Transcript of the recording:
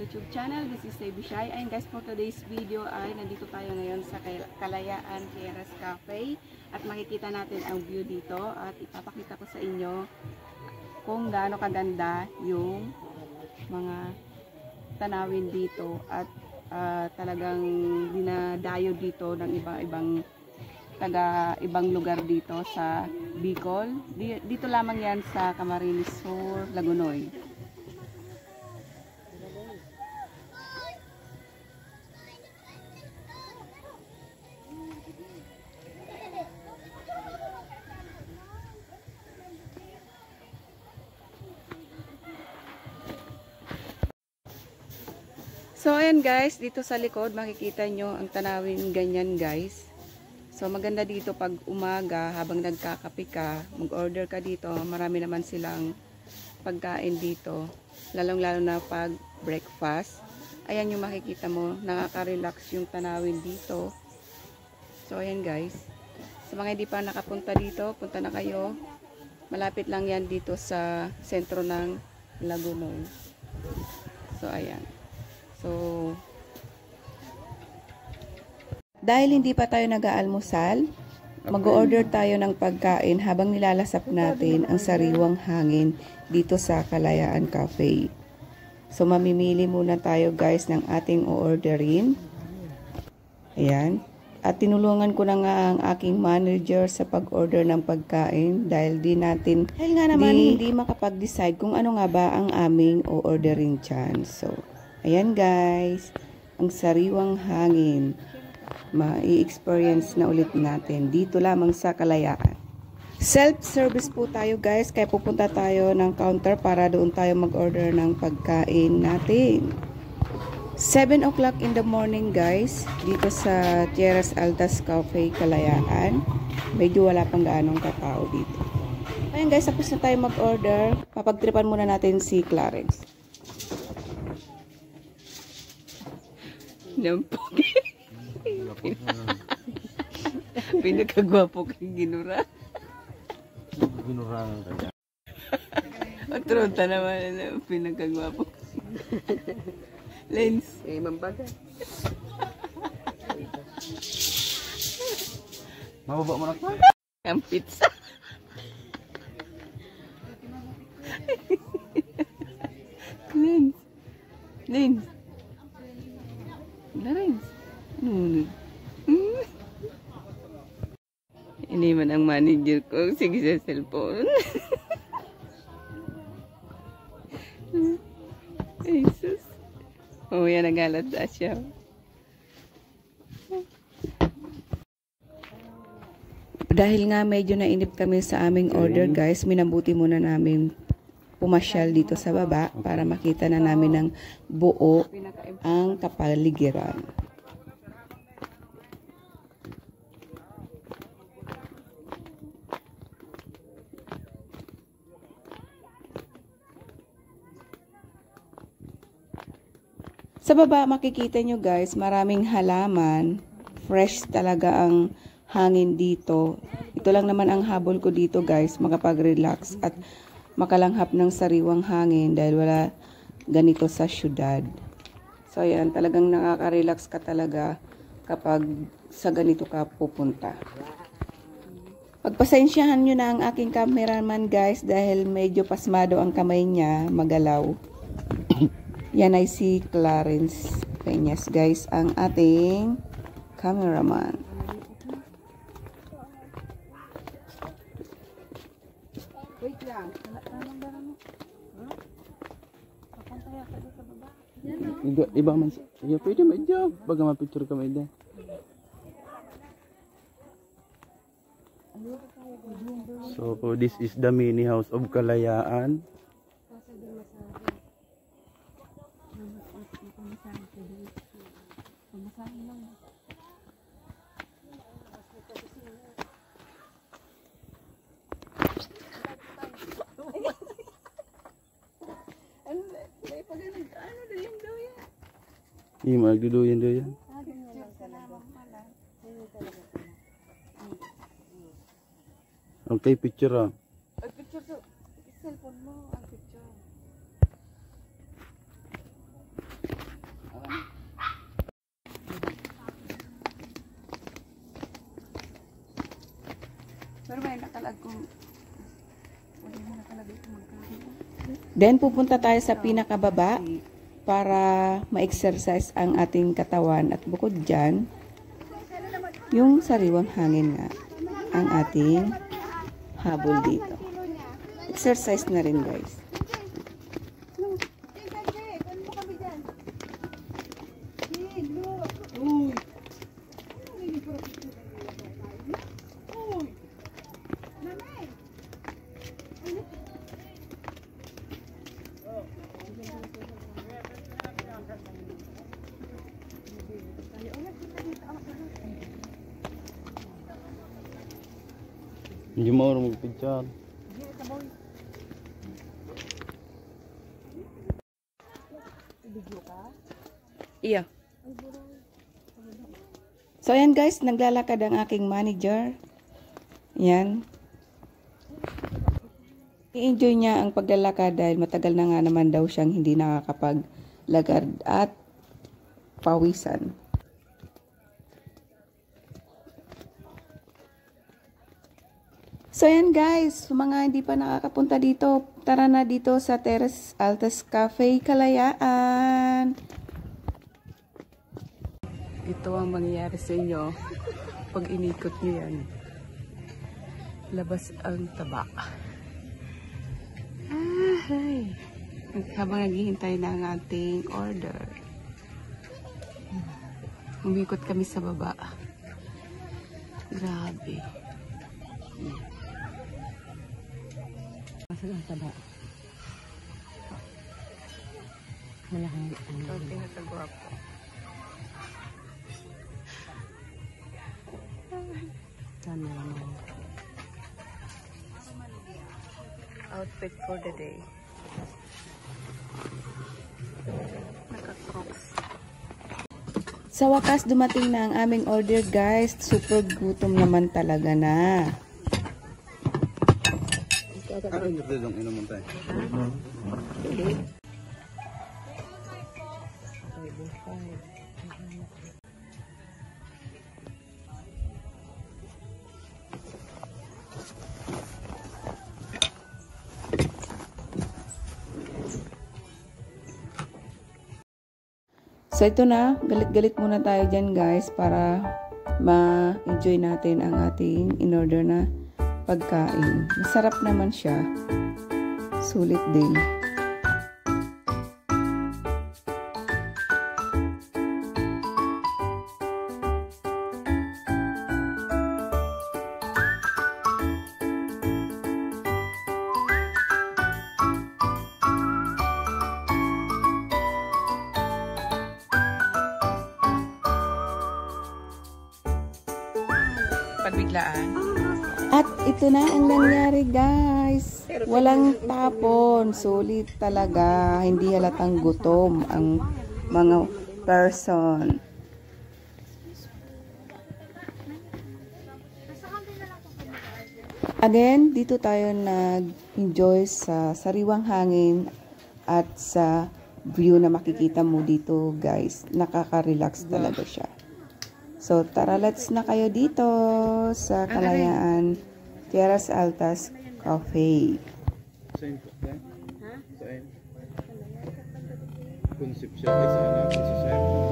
YouTube channel. This is Baby Shy. And guys, for today's video ay nandito tayo ngayon sa Kalayaan Tierras Cafe. At makikita natin ang view dito. At ipapakita ko sa inyo kung gaano kaganda yung mga tanawin dito. At talagang dinadayo dito ng ibang lugar dito sa Bicol. Dito lamang yan sa Camarines Sur, Lagunoy. So ayan guys, dito sa likod makikita nyo ang tanawin ganyan guys. So maganda dito pag umaga habang nagkakape ka, mag-order ka dito, marami naman silang pagkain dito. Lalong lalo na pag breakfast. Ayan yung makikita mo, nakaka-relax yung tanawin dito. So ayan guys, sa mga hindi pa nakapunta dito, punta na kayo. Malapit lang yan dito sa sentro ng Lagunoy. So ayan. So, dahil hindi pa tayo nag-aalmusal, mag-order tayo ng pagkain habang nilalasap natin ang sariwang hangin dito sa Kalayaan Cafe. So, mamimili muna tayo guys ng ating o-orderin. Ayan. At tinulungan ko na nga ang aking manager sa pag-order ng pagkain dahil nga naman hindi makapag-decide kung ano nga ba ang aming o-orderin dyan. So, ayan guys, ang sariwang hangin, ma-i-experience na ulit natin dito lamang sa Kalayaan. Self-service po tayo guys, kaya pupunta tayo ng counter para doon tayo mag-order ng pagkain natin. 7 o'clock in the morning guys, dito sa Tierras Altas Cafe, Kalayaan. Medyo wala pang gaanong katao dito. Ayan guys, tapos na tayo mag-order. Papagtripan muna natin si Clarence. Nampog. Pinakagwapo kang ginura. Ginura ng kanya. Matronta naman, pinakagwapo. Lens. Mambaga. Mababa mo na ka? Ang pizza. Lens. Lens. Larens. Ini man ang manager ko. Sige sa cellphone. Ay, sus. Oh, yan nagalat siya. Dahil nga medyo nainip kami sa aming order guys, minabuti muna namin pumasyal dito sa baba para makita na namin ng buo ang kapaligiran. Sa baba makikita nyo guys, maraming halaman. Fresh talaga ang hangin dito. Ito lang naman ang habol ko dito guys, makapag-relax at makalanghap ng sariwang hangin dahil wala ganito sa syudad. So ayan, talagang nakaka-relax ka talaga kapag sa ganito ka pupunta. Pagpasensyahan nyo na ang aking cameraman guys dahil medyo pasmado ang kamay niya, magalaw. Yan ay si Clarence Peñas guys, ang ating cameraman. Wait lang. Iba man. Ya pwede medyo. Baga ma-picture ka medyo. So this is the mini house of Kalayaan. Iya, magduduyan daw yan. Okay, picture ah. Picture to. Cellphone mo ang picture. Pero may nakalag kung wala mo nakalagay kung magkano. Then pupunta tayo sa pinakababa para ma-exercise ang ating katawan at bukod dyan, yung sariwang hangin nga ang ating habol dito. Exercise na rin guys. Hindi mo rin magpicture. Iya. So ayan guys, naglalakad ang aking manager. Yan. I-enjoy niya ang paglalakad dahil matagal na nga naman daw siyang hindi nakakapaglakad at pawisan. So yan guys, mga hindi pa nakakapunta dito, tara na dito sa Terrace Altas Cafe, Kalayaan. Ito ang mangyayari sa inyo pag inikot nyo yan. Labas ang taba. Ay, habang naghihintay na ang ating order. Umikot kami sa baba. Grabe. Masag ang taba. Malaking Okay na sa guwapo. sana naman. Outfit for the day. Naka-crocs. Sa wakas, dumating na ang aming order guys. Super gutom naman talaga na. Ano yung dong inuman tayo? So ito na, galit-galit muna tayo dyan guys para ma-enjoy natin ang ating in-order na pagkain. Masarap naman siya. Sulit din. Pagbiglaan. At ito na ang nangyari guys. Walang tapon. Sulit talaga. Hindi halatang gutom ang mga person. Again, dito tayo nag-enjoy sa sariwang hangin at sa view na makikita mo dito guys. Nakaka-relax talaga siya. So, tara, let's na kayo dito sa Kalayaan Terrace Altas Cafe. Saan po? Saan? Conception. Saan?